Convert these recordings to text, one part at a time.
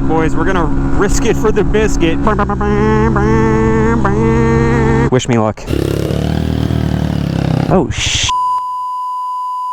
right, boys, we're gonna risk it for the biscuit. Wish me luck.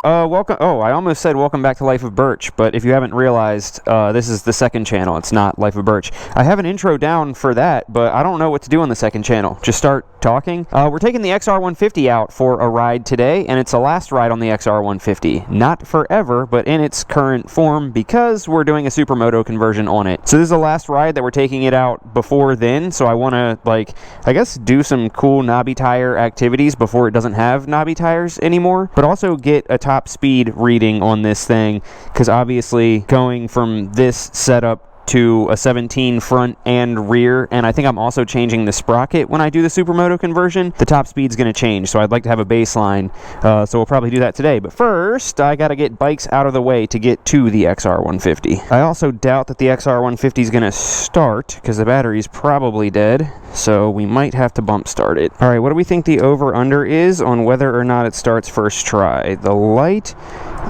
Oh, welcome. Oh, I almost said welcome back to Life of Burch, but if you haven't realized, this is the second channel. It's not Life of Burch. I have an intro down for that, but I don't know what to do on the second channel. Just start talking. We're taking the XR150 out for a ride today, and it's the last ride on the XR150. Not forever, but in its current form, because we're doing a supermoto conversion on it. So this is the last ride that we're taking it out before then, so I want to, like, I guess do some cool knobby tire activities before it doesn't have knobby tires anymore, but also get a top speed reading on this thing, because obviously going from this setup to a 17 front and rear, and I think I'm also changing the sprocket when I do the supermoto conversion, the top speed's going to change, so I'd like to have a baseline, so we'll probably do that today. But first, I got to get bikes out of the way to get to the XR150. I also doubt that the XR150 is going to start, because the battery's probably dead, so we might have to bump start it. Alright, what do we think the over-under is on whether or not it starts first try? The light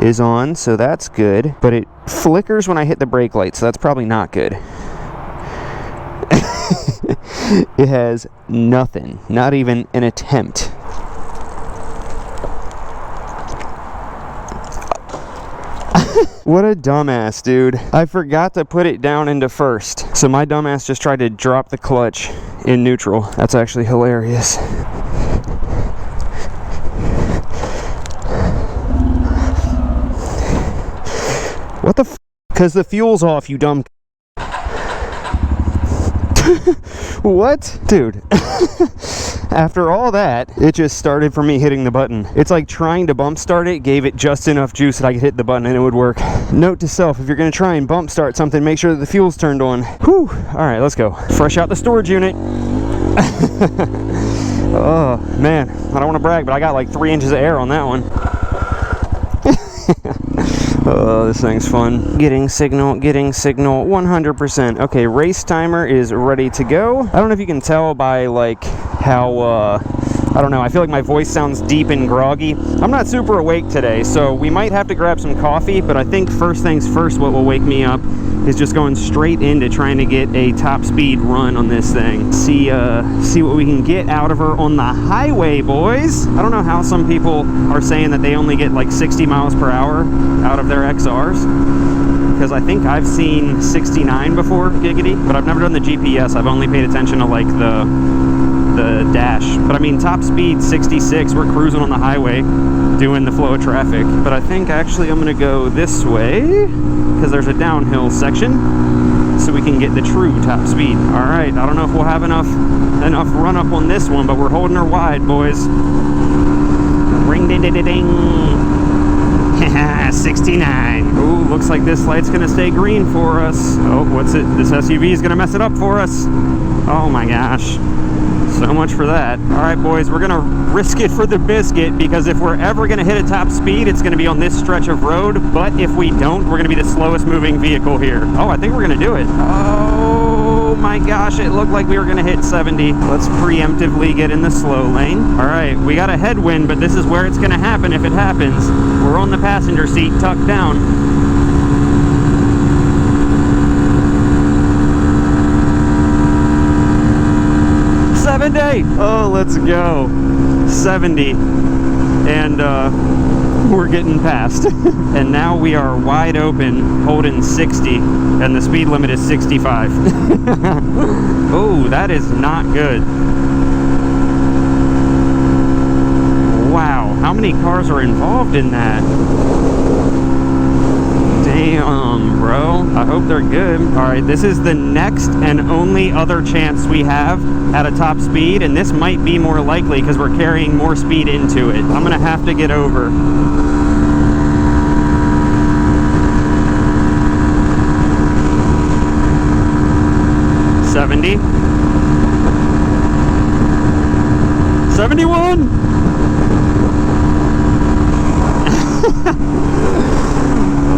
is on, so that's good, but it flickers when I hit the brake light, so that's probably not good. It has nothing, not even an attempt. What a dumbass, dude. I forgot to put it down into first, so my dumbass just tried to drop the clutch in neutral. That's actually hilarious. What the f? Because the fuel's off, you dumb. What? Dude. After all that, it just started for me hitting the button. It's like trying to bump start it gave it just enough juice that I could hit the button and it would work. Note to self, if you're going to try and bump start something, make sure that the fuel's turned on. Whew. Alright, let's go. Fresh out the storage unit. Oh, man. I don't want to brag, but I got like 3 inches of air on that one. Oh, this thing's fun. Getting signal, 100%. Okay, race timer is ready to go. I don't know if you can tell by, like, how, I don't know, I feel like my voice sounds deep and groggy. I'm not super awake today, so we might have to grab some coffee, but I think first things first, what will wake me up is just going straight into trying to get a top speed run on this thing. See what we can get out of her on the highway, boys. I don't know how some people are saying that they only get like 60 miles per hour out of their XRs, because I think I've seen 69 before, giggity, but I've never done the GPS. I've only paid attention to like the dash. But I mean, top speed 66, we're cruising on the highway doing the flow of traffic. But I think actually I'm gonna go this way because there's a downhill section so we can get the true top speed. All right, I don't know if we'll have enough run up on this one, but we're holding her wide, boys. Ring ding ding ding ding. 69. Ooh, looks like this light's gonna stay green for us. Oh, what's it? This SUV is gonna mess it up for us. Oh my gosh. So much for that. All right, boys, we're gonna risk it for the biscuit, because if we're ever gonna hit a top speed, it's gonna be on this stretch of road. But if we don't, we're gonna be the slowest moving vehicle here. Oh, I think we're gonna do it. Oh my gosh, it looked like we were gonna hit 70. Let's preemptively get in the slow lane. All right, we got a headwind, but this is where it's gonna happen if it happens. We're on the passenger seat, tucked down. Oh, let's go. 70. And we're getting past. And now we are wide open, holding 60, and the speed limit is 65. Oh, that is not good. Wow, how many cars are involved in that? Damn, bro. I hope they're good. Alright, this is the next and only other chance we have at a top speed, and this might be more likely because we're carrying more speed into it. I'm gonna have to get over. $70. 71.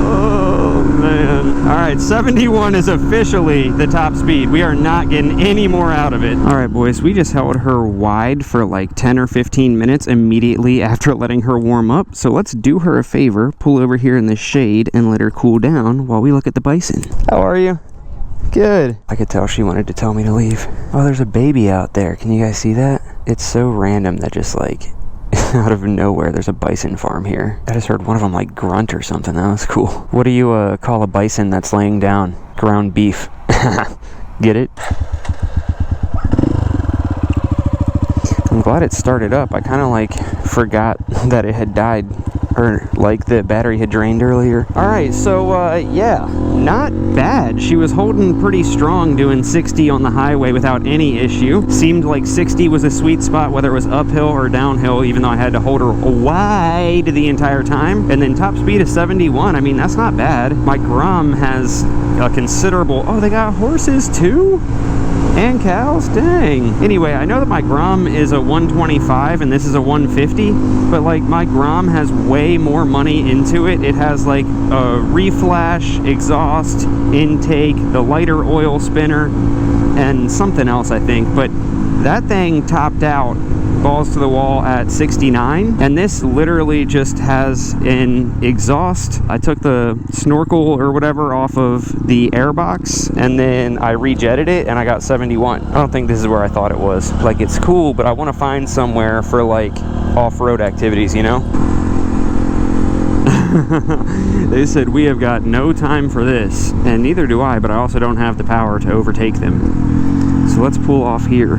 Oh man. Alright, 71 is officially the top speed. We are not getting any more out of it. Alright, boys, we just held her wide for like 10 or 15 minutes immediately after letting her warm up. So let's do her a favor, pull over here in the shade and let her cool down while we look at the Bison. How are you? Good. I could tell she wanted to tell me to leave. Oh, there's a baby out there. Can you guys see that? It's so random that just like out of nowhere there's a bison farm here. I just heard one of them like grunt or something. That was cool. What do you call a bison that's laying down? Ground beef. Get it? I'm glad it started up. I kind of like forgot that it had died, or like the battery had drained earlier. Alright, so yeah, not bad. She was holding pretty strong doing 60 on the highway without any issue. Seemed like 60 was a sweet spot, whether it was uphill or downhill, even though I had to hold her wide the entire time. And then top speed is 71. I mean, that's not bad. My Grom has a considerable... Oh, they got horses too? And cows? Dang. Anyway, I know that my Grom is a 125 and this is a 150, but like my Grom has way more money into it. It has like a reflash, exhaust, intake, the lighter oil spinner, and something else I think, but that thing topped out balls to the wall at 69, and this literally just has an exhaust. I took the snorkel or whatever off of the airbox and then I rejetted it and I got 71. I don't think this is where I thought it was. Like, it's cool, but I want to find somewhere for like off-road activities, you know? They said we have got no time for this, and neither do I, but I also don't have the power to overtake them. So let's pull off here.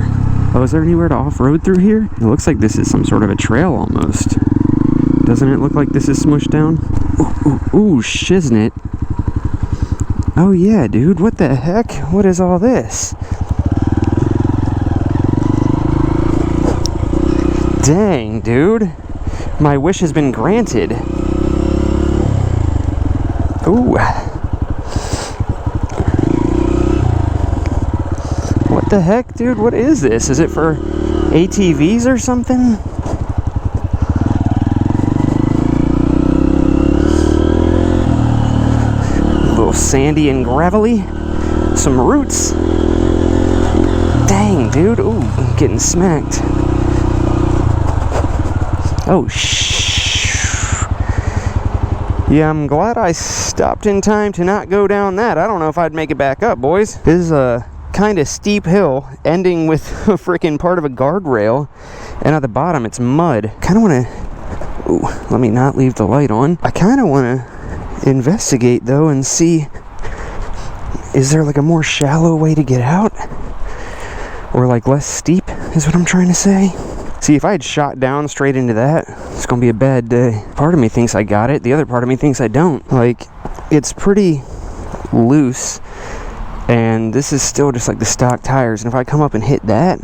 Oh, is there anywhere to off-road through here? It looks like this is some sort of a trail almost. Doesn't it look like this is smushed down? Ooh, shiznit. Oh yeah, dude, what the heck? What is all this? Dang, dude. My wish has been granted. Ooh. What the heck, dude? What is this? Is it for ATVs or something? A little sandy and gravelly. Some roots. Dang, dude. Ooh, I'm getting smacked. Oh, yeah, I'm glad I stopped in time to not go down that. I don't know if I'd make it back up, boys. This is a kind of steep hill ending with a freaking part of a guardrail, and at the bottom it's mud. Kind of want to... Ooh, let me not leave the light on. I kind of want to investigate though and see, is there like a more shallow way to get out, or like less steep is what I'm trying to say. See, if I had shot down straight into that, it's gonna be a bad day. Part of me thinks I got it, the other part of me thinks I don't. Like, it's pretty loose, and this is still just like the stock tires, and if I come up and hit that,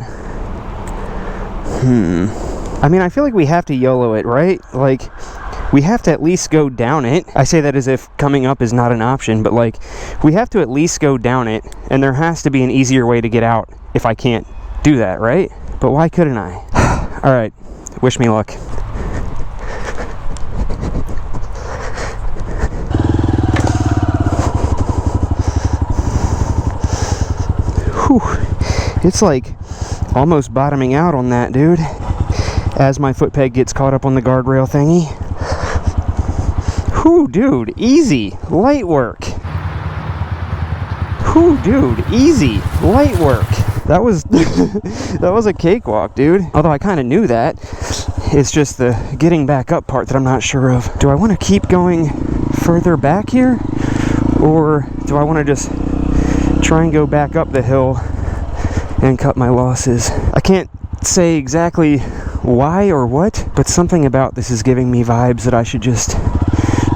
I mean, I feel like we have to YOLO it, right? Like, we have to at least go down it. I say that as if coming up is not an option, but like, we have to at least go down it, and there has to be an easier way to get out if I can't do that, right? But why couldn't I? Alright, wish me luck. Whew. It's like almost bottoming out on that, dude. As my foot peg gets caught up on the guardrail thingy. Whew, dude, easy, light work. Whew, dude, easy, light work. That was that was a cakewalk, dude. Although I kind of knew that. It's just the getting back up part that I'm not sure of. Do I want to keep going further back here? Or do I want to just try and go back up the hill and cut my losses? I can't say exactly why or what, but something about this is giving me vibes that I should just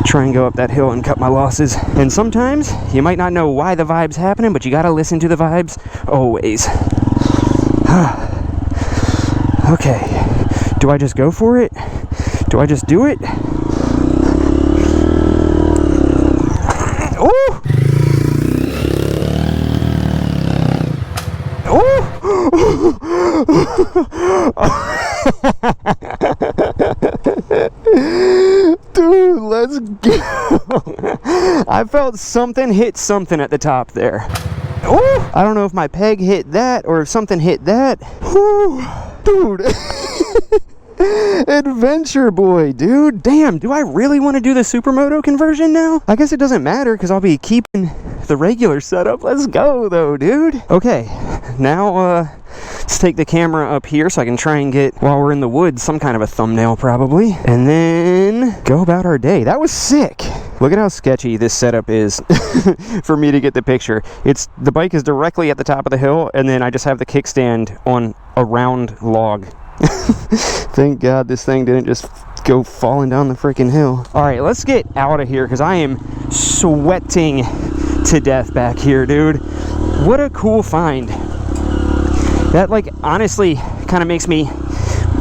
try and go up that hill and cut my losses. And sometimes you might not know why the vibe's happening, but you gotta listen to the vibes always. Okay, do I just go for it? Do I just do it? Oh! Dude, let's go. I felt something hit something at the top there. Oh, I don't know if my peg hit that or if something hit that. Whew. Dude. Adventure boy, dude. Damn, do I really want to do the supermoto conversion now? I guess it doesn't matter because I'll be keeping the regular setup. Let's go though, dude. Okay, now let's take the camera up here so I can try and get, while we're in the woods, some kind of a thumbnail probably, and then go about our day. That was sick. Look at how sketchy this setup is for me to get the picture. The bike is directly at the top of the hill, and then I just have the kickstand on a round log. Thank God this thing didn't just go falling down the freaking hill. All right, let's get out of here because I am sweating to death back here, dude. What a cool find. That, like, honestly kind of makes me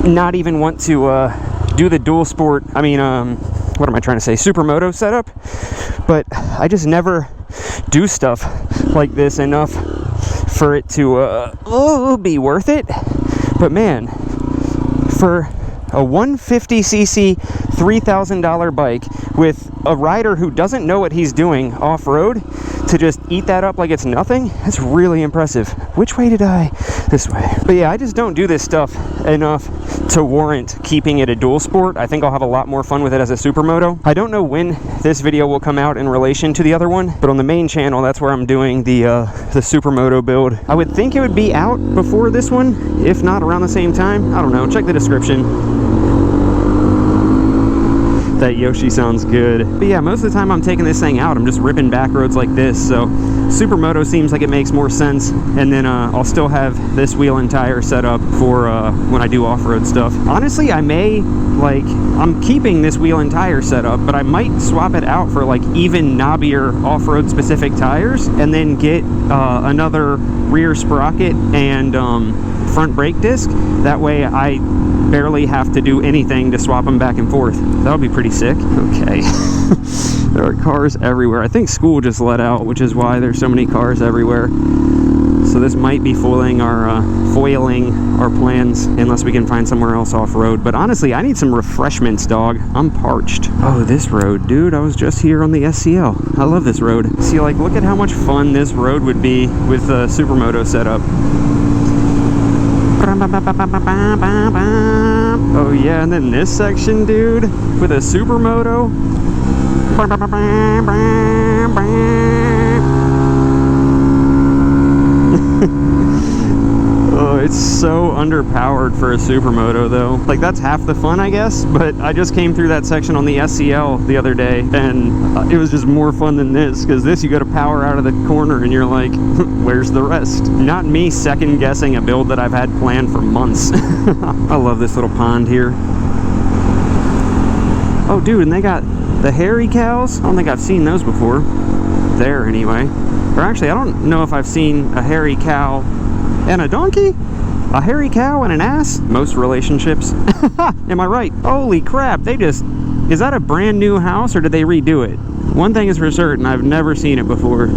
not even want to do the dual sport, what am I trying to say, supermoto setup, but I just never do stuff like this enough for it to be worth it. But man, for a 150cc $3,000 bike with a rider who doesn't know what he's doing off-road to just eat that up like it's nothing, that's really impressive. Which way did I? This way. But yeah, I just don't do this stuff enough to warrant keeping it a dual sport. I think I'll have a lot more fun with it as a supermoto. I don't know when this video will come out in relation to the other one, but on the main channel, that's where I'm doing the supermoto build. I would think it would be out before this one, if not around the same time. I don't know, check the description. That Yoshi sounds good. But yeah, most of the time I'm taking this thing out, I'm just ripping back roads like this, so supermoto seems like it makes more sense. And then I'll still have this wheel and tire set up for when I do off-road stuff. Honestly, I'm keeping this wheel and tire setup, but I might swap it out for like even knobbier off-road specific tires, and then get another rear sprocket and front brake disc. That way I barely have to do anything to swap them back and forth. That would be pretty sick. Okay. There are cars everywhere. I think school just let out, which is why there's so many cars everywhere. So this might be foiling our plans, unless we can find somewhere else off-road. But honestly, I need some refreshments, dog. I'm parched. Oh, this road, dude. I was just here on the SCL. I love this road. See, like, look at how much fun this road would be with a supermoto setup. Oh yeah, and then this section, dude, with a supermoto. Oh, it's so underpowered for a supermoto though. Like, that's half the fun, I guess, but I just came through that section on the SCL the other day, and it was just more fun than this, because this you gotta power out of the corner and you're like, where's the rest? Not me second guessing a build that I've had planned for months. I love this little pond here. Oh dude, and they got the hairy cows. I don't think I've seen those before. There anyway. Or actually, I don't know if I've seen a hairy cow and a donkey? A hairy cow and an ass? Most relationships. Am I right? Holy crap, is that a brand new house or did they redo it? One thing is for certain, I've never seen it before.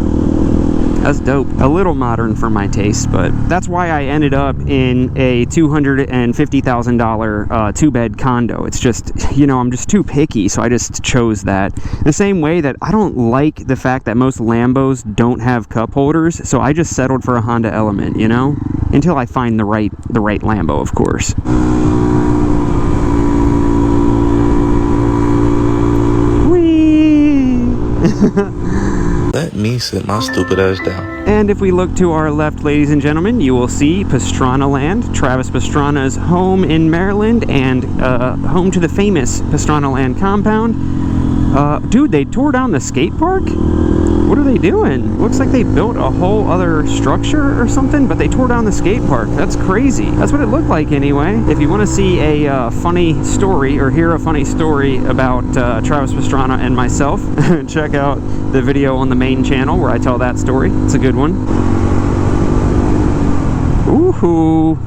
That's dope. A little modern for my taste, but that's why I ended up in a $250,000 two-bed condo. It's just, I'm just too picky, so I just chose that. The same way that I don't like the fact that most Lambos don't have cup holders, so I just settled for a Honda Element, until I find the right Lambo, of course. Whee! Let me sit my stupid ass down. And if we look to our left, ladies and gentlemen, you will see Pastrana Land, Travis Pastrana's home in Maryland, and home to the famous Pastrana Land compound. Dude, they tore down the skate park? What are they doing? Looks like they built a whole other structure or something, but they tore down the skate park. That's crazy. That's what it looked like anyway. If you want to see a funny story or hear a funny story about Travis Pastrana and myself, check out the video on the main channel where I tell that story. It's a good one. Ooh,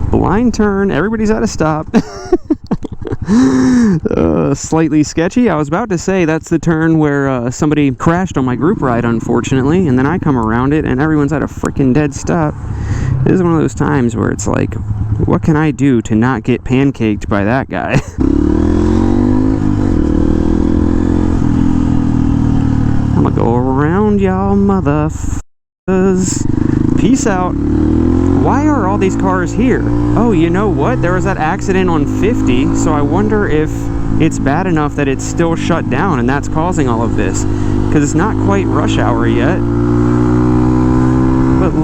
blind turn. Everybody's at a stop. Slightly sketchy. I was about to say that's the turn where somebody crashed on my group ride, unfortunately, and then I come around it and everyone's at a freaking dead stop. This is one of those times where it's like, what can I do to not get pancaked by that guy? I'm gonna go around y'all motherfuckers. Peace out. Why are all these cars here? Oh, you know what? There was that accident on 50, so I wonder if it's bad enough that it's still shut down and that's causing all of this. Because it's not quite rush hour yet.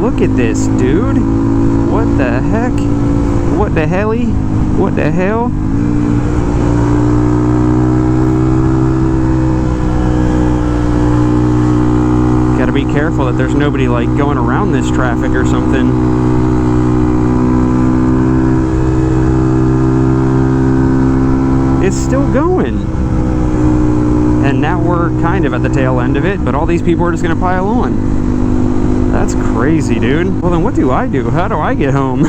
look at this, dude. What the heck? What the helly? What the hell? Gotta be careful that there's nobody like going around this traffic or something. It's still going. And now we're kind of at the tail end of it, but all these people are just gonna pile on. That's crazy, dude. Well, then what do I do? How do I get home?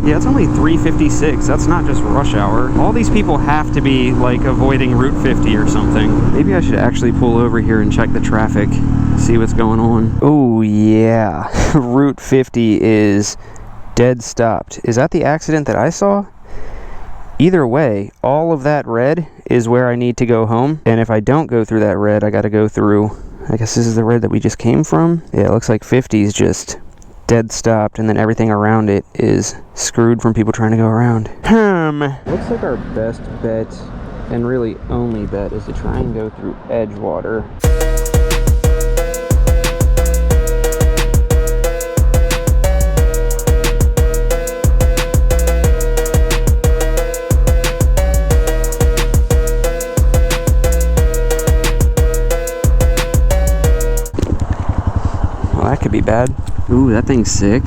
Yeah, it's only 3:56. That's not just rush hour. All these people have to be, like, avoiding Route 50 or something. Maybe I should actually pull over here and check the traffic, see what's going on. Oh, yeah. Route 50 is dead stopped. Is that the accident that I saw? Either way, all of that red is where I need to go home. And if I don't go through that red, I gotta go through... I guess this is the red that we just came from. Yeah, it looks like 50 is just dead stopped, and then everything around it is screwed from people trying to go around. Looks like our best bet, and really only bet, is to try and go through Edgewater. That could be bad. Ooh, that thing's sick.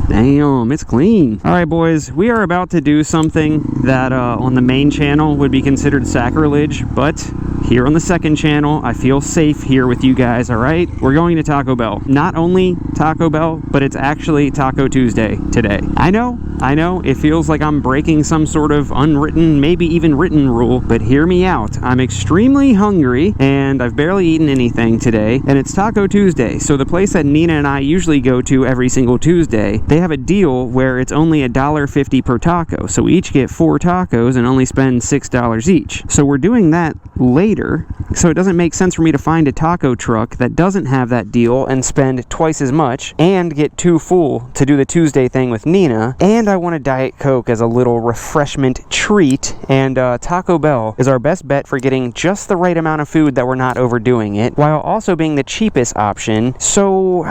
Damn, it's clean. All right, boys, we are about to do something that on the main channel would be considered sacrilege, but here on the second channel, I feel safe here with you guys, all right? We're going to Taco Bell. Not only Taco Bell, but it's actually Taco Tuesday today. I know, it feels like I'm breaking some sort of unwritten, maybe even written rule, but hear me out. I'm extremely hungry, and I've barely eaten anything today, and it's Taco Tuesday, so the place that Nina and I usually go to every single Tuesday, they have a deal where it's only $1.50 per taco, so we each get 4 tacos and only spend $6 each. So we're doing that later, so it doesn't make sense for me to find a taco truck that doesn't have that deal and spend twice as much and get too full to do the Tuesday thing with Nina. And I want a Diet Coke as a little refreshment treat, and Taco Bell is our best bet for getting just the right amount of food that we're not overdoing it, while also being the cheapest option. So,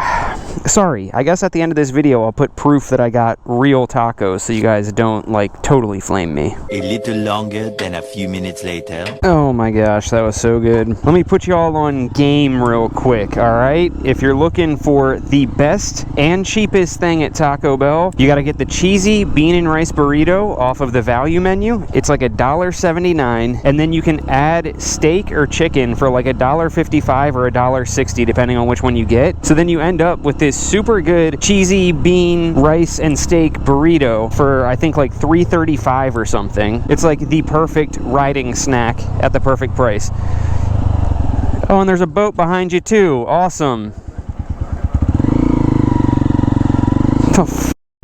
sorry, I guess at the end of this video I'll put proof that I got real tacos so you guys don't, like, totally flame me. A little longer than a few minutes later. Oh my gosh, that was so good. Let me put you all on game real quick, alright? If you're looking for the best and cheapest thing at Taco Bell, you gotta get the cheesy bean and rice burrito off of the value menu. It's like $1.79, and then you can add steak or chicken for like $1.55 or $1.60 depending on which one you get. So then you end up with this super good cheesy bean, rice, and steak burrito for I think like $3.35 or something. It's like the perfect riding snack at the perfect price. Oh, and there's a boat behind you too. Awesome.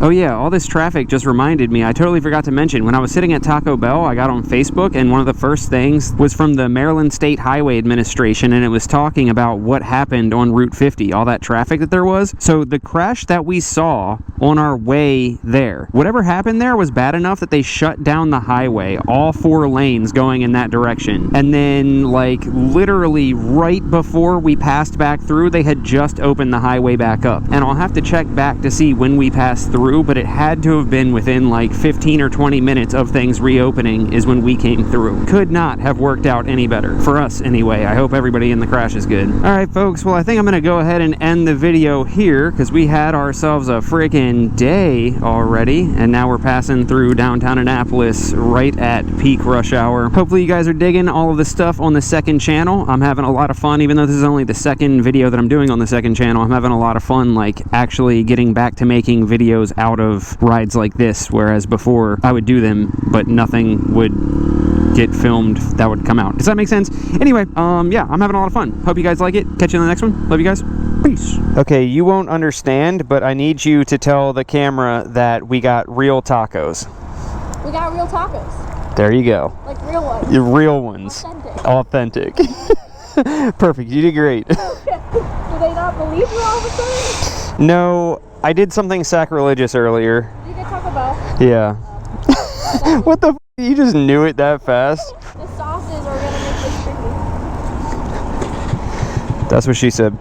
Oh yeah, all this traffic just reminded me, I totally forgot to mention, when I was sitting at Taco Bell, I got on Facebook, and one of the first things was from the Maryland State Highway Administration, and it was talking about what happened on Route 50, all that traffic that there was. So the crash that we saw on our way there, whatever happened there was bad enough that they shut down the highway, all 4 lanes going in that direction. And then, like, literally right before we passed back through, they had just opened the highway back up. And I'll have to check back to see when we passed through, but it had to have been within like 15 or 20 minutes of things reopening is when we came through. Could not have worked out any better. For us, anyway. I hope everybody in the crash is good. Alright, folks, well, I think I'm going to go ahead and end the video here, because we had ourselves a freaking day already, and now we're passing through downtown Annapolis right at peak rush hour. Hopefully you guys are digging all of the stuff on the second channel. I'm having a lot of fun, even though this is only the second video that I'm doing on the second channel. I'm having a lot of fun, like, actually getting back to making videos out of rides like this, whereas before I would do them, but nothing would get filmed that would come out. Does that make sense? Anyway, yeah, I'm having a lot of fun. Hope you guys like it. Catch you in the next one. Love you guys. Peace. Okay, you won't understand, but I need you to tell the camera that we got real tacos. We got real tacos. There you go. Like real ones. Real ones. Authentic. Perfect. You did great. Do they not believe you all of a sudden? No, I did something sacrilegious earlier. You get Taco Bell? Yeah. What the f***? You just knew it that fast? The sauces are gonna make this tricky. That's what she said.